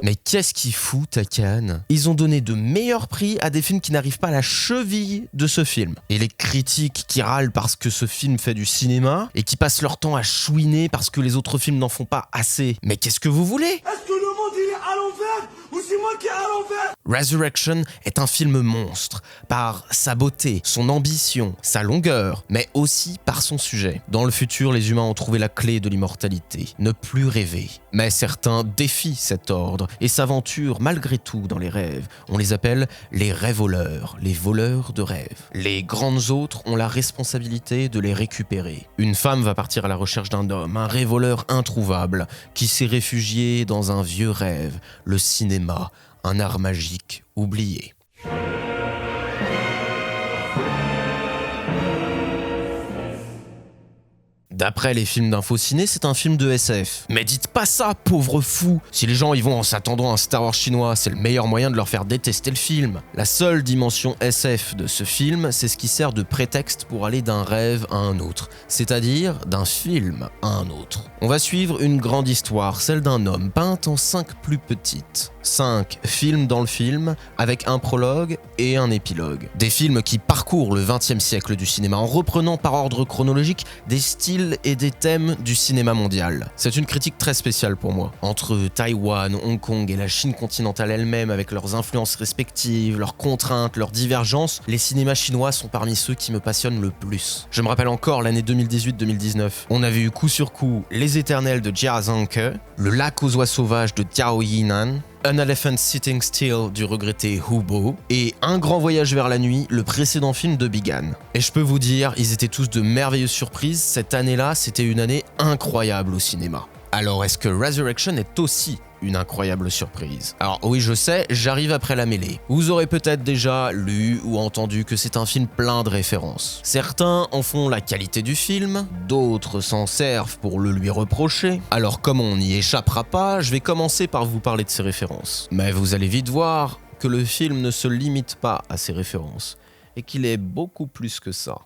Mais qu'est-ce qu'ils foutent à Cannes? Ils ont donné de meilleurs prix à des films qui n'arrivent pas à la cheville de ce film. Et les critiques qui râlent parce que ce film fait du cinéma et qui passent leur temps à chouiner parce que les autres films n'en font pas assez. Mais qu'est-ce que vous voulez? Est-ce que le monde il est à l'envers ou c'est moi qui est à l'envers? Resurrection est un film monstre par sa beauté, son ambition, sa longueur, mais aussi par son sujet. Dans le futur, les humains ont trouvé la clé de l'immortalité, ne plus rêver. Mais certains défient cet ordre et s'aventurent malgré tout dans les rêves. On les appelle les rêvoleurs, les voleurs de rêves. Les grandes autres ont la responsabilité de les récupérer. Une femme va partir à la recherche d'un homme, un rêvoleur introuvable, qui s'est réfugié dans un vieux rêve, le cinéma, un art magique oublié. D'après les films d'Infociné, c'est un film de SF. Mais dites pas ça, pauvre fou! Si les gens y vont en s'attendant à un Star Wars chinois, c'est le meilleur moyen de leur faire détester le film. La seule dimension SF de ce film, c'est ce qui sert de prétexte pour aller d'un rêve à un autre, c'est-à-dire d'un film à un autre. On va suivre une grande histoire, celle d'un homme peinte en 5 plus petites. 5 films dans le film, avec un prologue et un épilogue. Des films qui parcourent le XXe siècle du cinéma en reprenant par ordre chronologique des styles et des thèmes du cinéma mondial. C'est une critique très spéciale pour moi. Entre Taïwan, Hong Kong et la Chine continentale elle-même, avec leurs influences respectives, leurs contraintes, leurs divergences, les cinémas chinois sont parmi ceux qui me passionnent le plus. Je me rappelle encore l'année 2018-2019. On avait eu coup sur coup Les Éternels de Jia Zhangke, Le Lac aux oies sauvages de Diao Yinan, An Elephant Sitting Still du regretté Hu Bo et Un grand voyage vers la nuit, le précédent film de Big Han. Et je peux vous dire, ils étaient tous de merveilleuses surprises. Cette année-là, c'était une année incroyable au cinéma. Alors est-ce que Resurrection est aussi une incroyable surprise? Alors oui, je sais, j'arrive après la mêlée. Vous aurez peut-être déjà lu ou entendu que c'est un film plein de références. Certains en font la qualité du film, d'autres s'en servent pour le lui reprocher. Alors comme on n'y échappera pas, je vais commencer par vous parler de ces références. Mais vous allez vite voir que le film ne se limite pas à ces références, et qu'il est beaucoup plus que ça.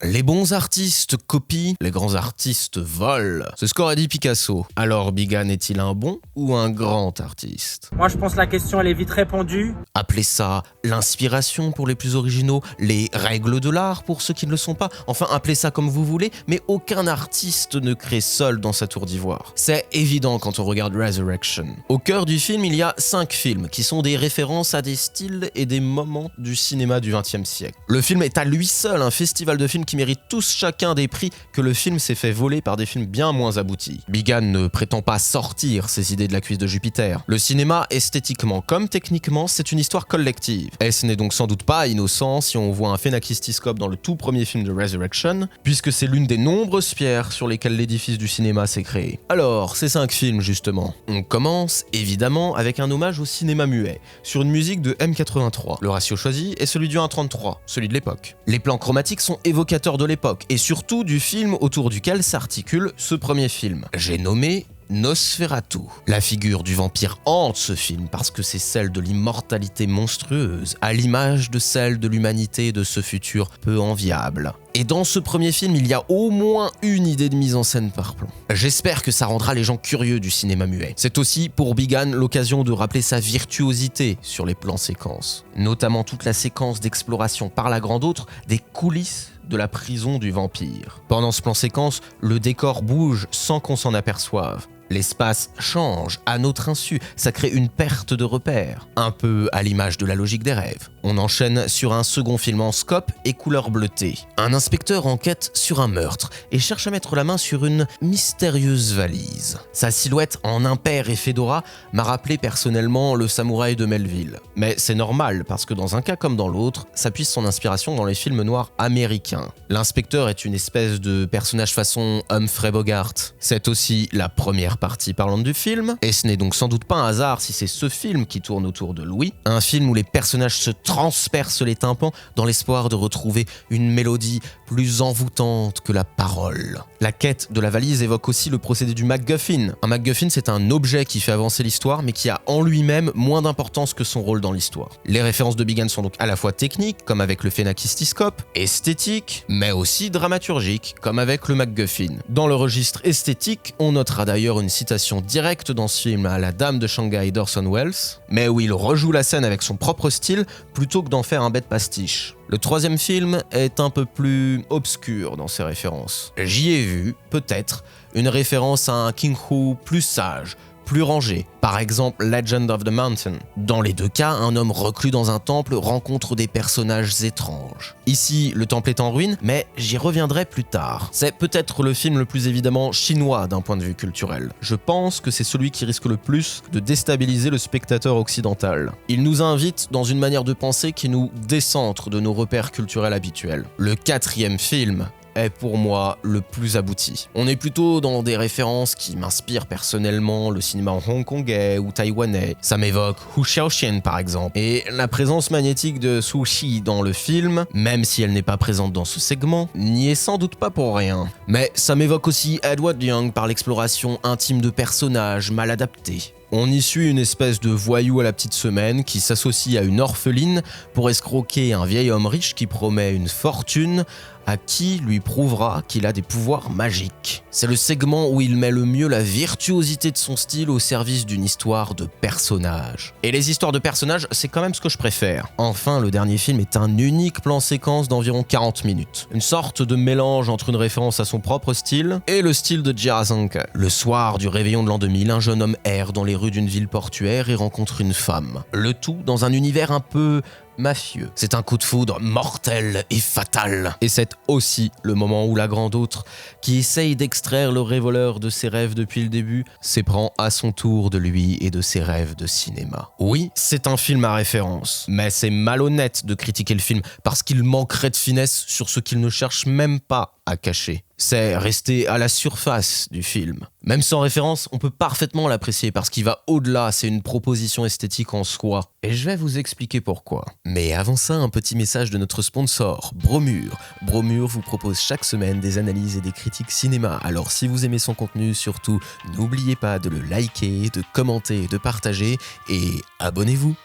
Les bons artistes copient, les grands artistes volent. C'est ce qu'aurait dit Picasso. Alors Big Han est-il un bon ou un grand artiste? Moi je pense que la question elle est vite répondue. Appelez ça l'inspiration pour les plus originaux, les règles de l'art pour ceux qui ne le sont pas. Enfin, appelez ça comme vous voulez, mais aucun artiste ne crée seul dans sa tour d'ivoire. C'est évident quand on regarde Resurrection. Au cœur du film, il y a 5 films qui sont des références à des styles et des moments du cinéma du XXe siècle. Le film est à lui seul un festival de films qui méritent tous chacun des prix que le film s'est fait voler par des films bien moins aboutis. Big Han ne prétend pas sortir ses idées de la cuisse de Jupiter. Le cinéma, esthétiquement comme techniquement, c'est une histoire collective. Et ce n'est donc sans doute pas innocent si on voit un phénakistiscope dans le tout premier film de Resurrection, puisque c'est l'une des nombreuses pierres sur lesquelles l'édifice du cinéma s'est créé. Alors, ces 5 films justement. On commence évidemment avec un hommage au cinéma muet, sur une musique de M83. Le ratio choisi est celui du 1:33, celui de l'époque. Les plans chromatiques sont évocateurs de l'époque, et surtout du film autour duquel s'articule ce premier film. J'ai nommé Nosferatu. La figure du vampire hante ce film parce que c'est celle de l'immortalité monstrueuse, à l'image de celle de l'humanité de ce futur peu enviable. Et dans ce premier film, il y a au moins une idée de mise en scène par plan. J'espère que ça rendra les gens curieux du cinéma muet. C'est aussi pour Big Han l'occasion de rappeler sa virtuosité sur les plans séquences, notamment toute la séquence d'exploration par la grande autre des coulisses de la prison du vampire. Pendant ce plan séquence, le décor bouge sans qu'on s'en aperçoive. L'espace change à notre insu, ça crée une perte de repère, un peu à l'image de la logique des rêves. On enchaîne sur un second film en scope et couleur bleutée. Un inspecteur enquête sur un meurtre et cherche à mettre la main sur une mystérieuse valise. Sa silhouette en impair et fedora m'a rappelé personnellement le samouraï de Melville. Mais c'est normal parce que dans un cas comme dans l'autre, ça puise son inspiration dans les films noirs américains. L'inspecteur est une espèce de personnage façon Humphrey Bogart. C'est aussi la première partie parlante du film, et ce n'est donc sans doute pas un hasard si c'est ce film qui tourne autour de Louis, un film où les personnages se transperce les tympans dans l'espoir de retrouver une mélodie plus envoûtante que la parole. La quête de la valise évoque aussi le procédé du MacGuffin. Un MacGuffin, c'est un objet qui fait avancer l'histoire, mais qui a en lui-même moins d'importance que son rôle dans l'histoire. Les références de Big Hand sont donc à la fois techniques, comme avec le phénakistiscope, esthétiques, mais aussi dramaturgiques, comme avec le MacGuffin. Dans le registre esthétique, on notera d'ailleurs une citation directe dans ce film à La Dame de Shanghai d'Orson Welles, mais où il rejoue la scène avec son propre style plutôt que d'en faire un bête pastiche. Le troisième film est un peu plus obscur dans ses références. J'y ai vu, peut-être, une référence à un King Hu plus sage, plus rangé, par exemple Legend of the Mountain. Dans les deux cas, un homme reclus dans un temple rencontre des personnages étranges. Ici, le temple est en ruine, mais j'y reviendrai plus tard. C'est peut-être le film le plus évidemment chinois d'un point de vue culturel. Je pense que c'est celui qui risque le plus de déstabiliser le spectateur occidental. Il nous invite dans une manière de penser qui nous décentre de nos repères culturels habituels. Le quatrième film est pour moi le plus abouti. On est plutôt dans des références qui m'inspirent personnellement, le cinéma hongkongais ou taïwanais. Ça m'évoque Hu Xiaoxian par exemple. Et la présence magnétique de Su Shi dans le film, même si elle n'est pas présente dans ce segment, n'y est sans doute pas pour rien. Mais ça m'évoque aussi Edward Young par l'exploration intime de personnages mal adaptés. On y suit une espèce de voyou à la petite semaine qui s'associe à une orpheline pour escroquer un vieil homme riche qui promet une fortune à qui lui prouvera qu'il a des pouvoirs magiques. C'est le segment où il met le mieux la virtuosité de son style au service d'une histoire de personnages. Et les histoires de personnages, c'est quand même ce que je préfère. Enfin, le dernier film est un unique plan séquence d'environ 40 minutes. Une sorte de mélange entre une référence à son propre style et le style de Jirasanke. Le soir du réveillon de l'an 2000, un jeune homme erre dans les rues d'une ville portuaire et rencontre une femme. Le tout dans un univers un peu mafieux. C'est un coup de foudre mortel et fatal. Et c'est aussi le moment où la grande autre, qui essaye d'extraire le révoleur de ses rêves depuis le début, s'éprend à son tour de lui et de ses rêves de cinéma. Oui, c'est un film à référence, mais c'est malhonnête de critiquer le film parce qu'il manquerait de finesse sur ce qu'il ne cherche même pas à cacher. C'est rester à la surface du film. Même sans référence, on peut parfaitement l'apprécier parce qu'il va au-delà, c'est une proposition esthétique en soi. Et je vais vous expliquer pourquoi. Mais avant ça, un petit message de notre sponsor, Bromure. Bromure vous propose chaque semaine des analyses et des critiques cinéma. Alors si vous aimez son contenu, surtout, n'oubliez pas de le liker, de commenter, de partager et abonnez-vous.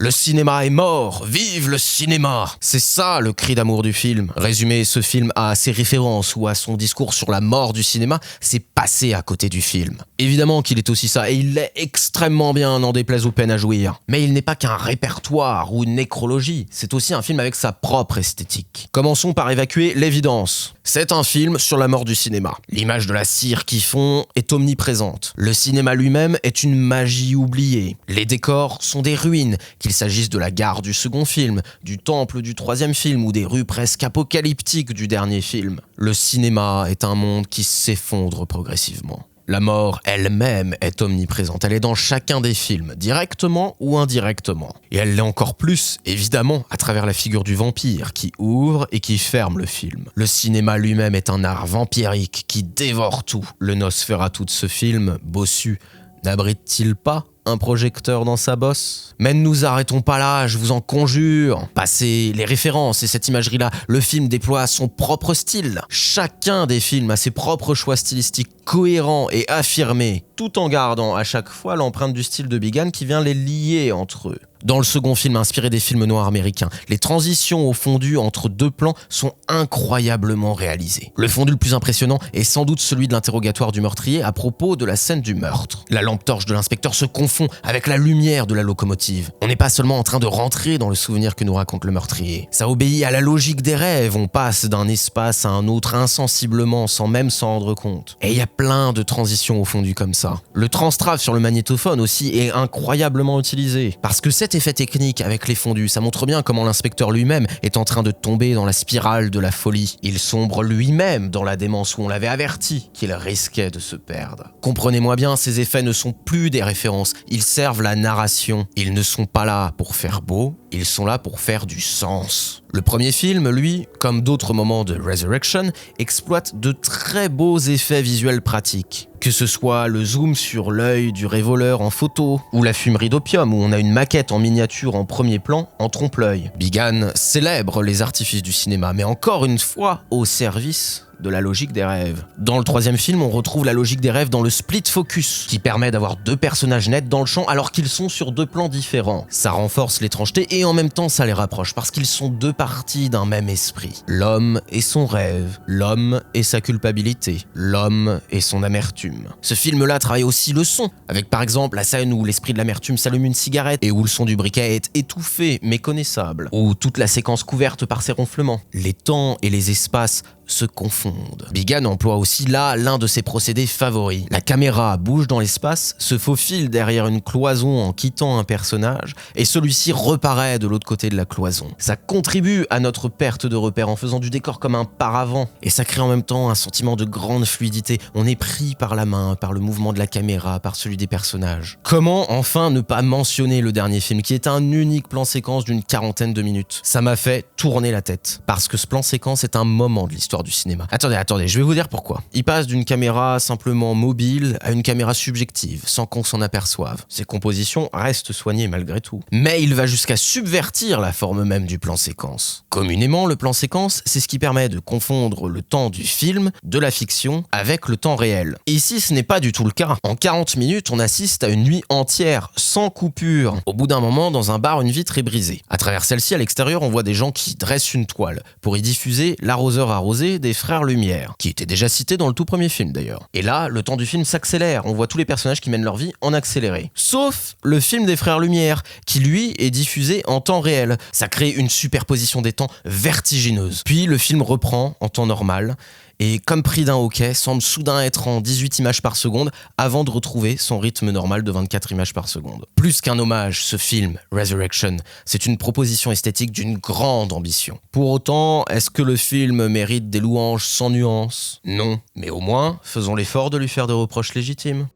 Le cinéma est mort, vive le cinéma! C'est ça le cri d'amour du film. Résumer ce film à ses références ou à son discours sur la mort du cinéma, c'est passer à côté du film. Évidemment qu'il est aussi ça, et il l'est extrêmement bien, n'en déplaise aux peines à jouir. Mais il n'est pas qu'un répertoire ou une nécrologie, c'est aussi un film avec sa propre esthétique. Commençons par évacuer l'évidence. C'est un film sur la mort du cinéma. L'image de la cire qui fond est omniprésente. Le cinéma lui-même est une magie oubliée. Les décors sont des ruines, qu'il s'agisse de la gare du second film, du temple du troisième film ou des rues presque apocalyptiques du dernier film. Le cinéma est un monde qui s'effondre progressivement. La mort elle-même est omniprésente, elle est dans chacun des films, directement ou indirectement. Et elle l'est encore plus, évidemment, à travers la figure du vampire qui ouvre et qui ferme le film. Le cinéma lui-même est un art vampirique qui dévore tout. Le Nosferatu de ce film, bossu, n'abrite-t-il pas un projecteur dans sa bosse? Mais ne nous arrêtons pas là, je vous en conjure. Passez les références et cette imagerie-là, le film déploie son propre style. Chacun des films a ses propres choix stylistiques cohérents et affirmés, tout en gardant à chaque fois l'empreinte du style de Big Hand qui vient les lier entre eux. Dans le second film inspiré des films noirs américains, les transitions au fondu entre deux plans sont incroyablement réalisées. Le fondu le plus impressionnant est sans doute celui de l'interrogatoire du meurtrier à propos de la scène du meurtre. La lampe torche de l'inspecteur se confond avec la lumière de la locomotive. On n'est pas seulement en train de rentrer dans le souvenir que nous raconte le meurtrier. Ça obéit à la logique des rêves, on passe d'un espace à un autre insensiblement sans même s'en rendre compte. Et il y a plein de transitions au fondu comme ça. Le transtrave sur le magnétophone aussi est incroyablement utilisé, parce que cette cet effet technique avec les fondus, ça montre bien comment l'inspecteur lui-même est en train de tomber dans la spirale de la folie. Il sombre lui-même dans la démence où on l'avait averti qu'il risquait de se perdre. Comprenez-moi bien, ces effets ne sont plus des références, ils servent la narration. Ils ne sont pas là pour faire beau, ils sont là pour faire du sens. Le premier film, lui, comme d'autres moments de Resurrection, exploite de très beaux effets visuels pratiques. Que ce soit le zoom sur l'œil du révoleur en photo, ou la fumerie d'opium où on a une maquette en miniature en premier plan en trompe-l'œil. Bigan célèbre les artifices du cinéma, mais encore une fois au service de la logique des rêves. Dans le troisième film, on retrouve la logique des rêves dans le split focus, qui permet d'avoir deux personnages nets dans le champ alors qu'ils sont sur deux plans différents. Ça renforce l'étrangeté et en même temps ça les rapproche parce qu'ils sont deux parties d'un même esprit. L'homme et son rêve, l'homme et sa culpabilité, l'homme et son amertume. Ce film-là travaille aussi le son, avec par exemple la scène où l'esprit de l'amertume s'allume une cigarette et où le son du briquet est étouffé, méconnaissable, ou toute la séquence couverte par ses ronflements. Les temps et les espaces se confondent. Bigan emploie aussi là l'un de ses procédés favoris. La caméra bouge dans l'espace, se faufile derrière une cloison en quittant un personnage, et celui-ci reparaît de l'autre côté de la cloison. Ça contribue à notre perte de repère en faisant du décor comme un paravent, et ça crée en même temps un sentiment de grande fluidité. On est pris par la main, par le mouvement de la caméra, par celui des personnages. Comment enfin ne pas mentionner le dernier film, qui est un unique plan séquence d'une 40aine de minutes? Ça m'a fait tourner la tête, parce que ce plan séquence est un moment de l'histoire du cinéma. Attendez, je vais vous dire pourquoi. Il passe d'une caméra simplement mobile à une caméra subjective, sans qu'on s'en aperçoive. Ses compositions restent soignées malgré tout. Mais il va jusqu'à subvertir la forme même du plan séquence. Communément, le plan séquence, c'est ce qui permet de confondre le temps du film, de la fiction, avec le temps réel. Ici, ce n'est pas du tout le cas. En 40 minutes, on assiste à une nuit entière, sans coupure. Au bout d'un moment, dans un bar, une vitre est brisée. À travers celle-ci, à l'extérieur, on voit des gens qui dressent une toile pour y diffuser l'arroseur arrosé des frères Lumière, qui était déjà cité dans le tout premier film d'ailleurs. Et là, le temps du film s'accélère, on voit tous les personnages qui mènent leur vie en accéléré. Sauf le film des frères Lumière, qui lui est diffusé en temps réel. Ça crée une superposition des temps vertigineuse. Puis le film reprend en temps normal, et comme pris d'un hoquet, semble soudain être en 18 images par seconde avant de retrouver son rythme normal de 24 images par seconde. Plus qu'un hommage, ce film, Resurrection, c'est une proposition esthétique d'une grande ambition. Pour autant, est-ce que le film mérite des louanges sans nuance? Non, mais au moins, faisons l'effort de lui faire des reproches légitimes.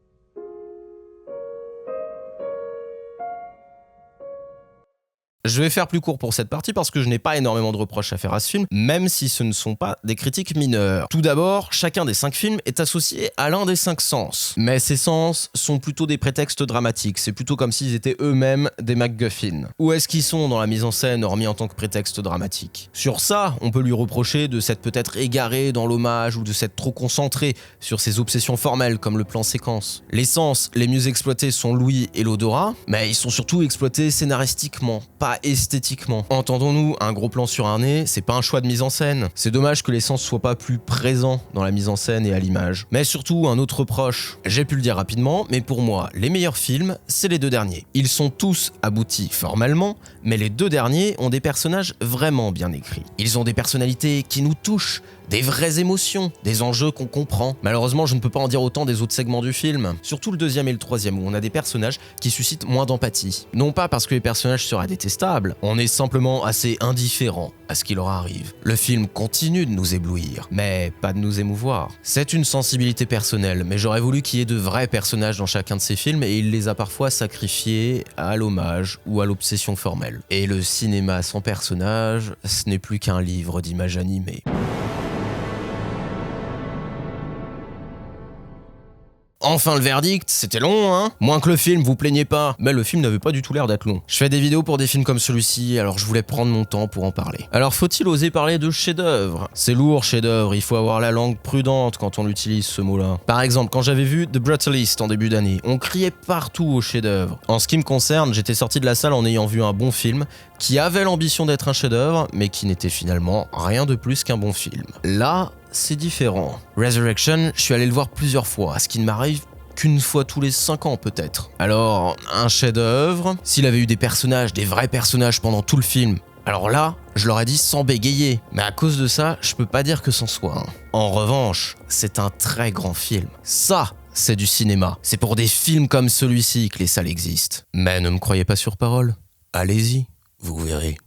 Je vais faire plus court pour cette partie parce que je n'ai pas énormément de reproches à faire à ce film, même si ce ne sont pas des critiques mineures. Tout d'abord, chacun des 5 films est associé à l'un des 5 sens. Mais ces sens sont plutôt des prétextes dramatiques, c'est plutôt comme s'ils étaient eux-mêmes des MacGuffin. Où est-ce qu'ils sont dans la mise en scène, hormis en tant que prétexte dramatique? Sur ça, on peut lui reprocher de s'être peut-être égaré dans l'hommage ou de s'être trop concentré sur ses obsessions formelles comme le plan séquence. Les sens les mieux exploités sont l'ouïe et l'odorat, mais ils sont surtout exploités scénaristiquement, pas esthétiquement. Entendons-nous, un gros plan sur un nez, c'est pas un choix de mise en scène. C'est dommage que les sens soient pas plus présents dans la mise en scène et à l'image. Mais surtout, un autre reproche. J'ai pu le dire rapidement, mais pour moi, les meilleurs films, c'est les 2 derniers. Ils sont tous aboutis formellement, mais les 2 derniers ont des personnages vraiment bien écrits. Ils ont des personnalités qui nous touchent, des vraies émotions, des enjeux qu'on comprend. Malheureusement, je ne peux pas en dire autant des autres segments du film. Surtout le 2e et le 3e, où on a des personnages qui suscitent moins d'empathie. Non pas parce que les personnages seraient détestables, on est simplement assez indifférent à ce qui leur arrive. Le film continue de nous éblouir, mais pas de nous émouvoir. C'est une sensibilité personnelle, mais j'aurais voulu qu'il y ait de vrais personnages dans chacun de ces films, et il les a parfois sacrifiés à l'hommage ou à l'obsession formelle. Et le cinéma sans personnages, ce n'est plus qu'un livre d'images animées. Enfin le verdict, c'était long hein? Moins que le film, vous plaignez pas. Mais le film n'avait pas du tout l'air d'être long. Je fais des vidéos pour des films comme celui-ci, alors je voulais prendre mon temps pour en parler. Alors faut-il oser parler de chef-d'œuvre? C'est lourd chef-d'œuvre, il faut avoir la langue prudente quand on utilise ce mot-là. Par exemple, quand j'avais vu The Brutalist en début d'année, on criait partout au chef-d'œuvre. En ce qui me concerne, j'étais sorti de la salle en ayant vu un bon film, qui avait l'ambition d'être un chef-d'œuvre, mais qui n'était finalement rien de plus qu'un bon film. Là, c'est différent. Resurrection, je suis allé le voir plusieurs fois, ce qui ne m'arrive qu'une fois tous les 5 ans peut-être. Alors, un chef-d'œuvre, s'il avait eu des personnages, des vrais personnages pendant tout le film, alors là, je l'aurais dit sans bégayer. Mais à cause de ça, je peux pas dire que c'en soit un. En revanche, c'est un très grand film. Ça, c'est du cinéma. C'est pour des films comme celui-ci que les salles existent. Mais ne me croyez pas sur parole. Allez-y, vous verrez.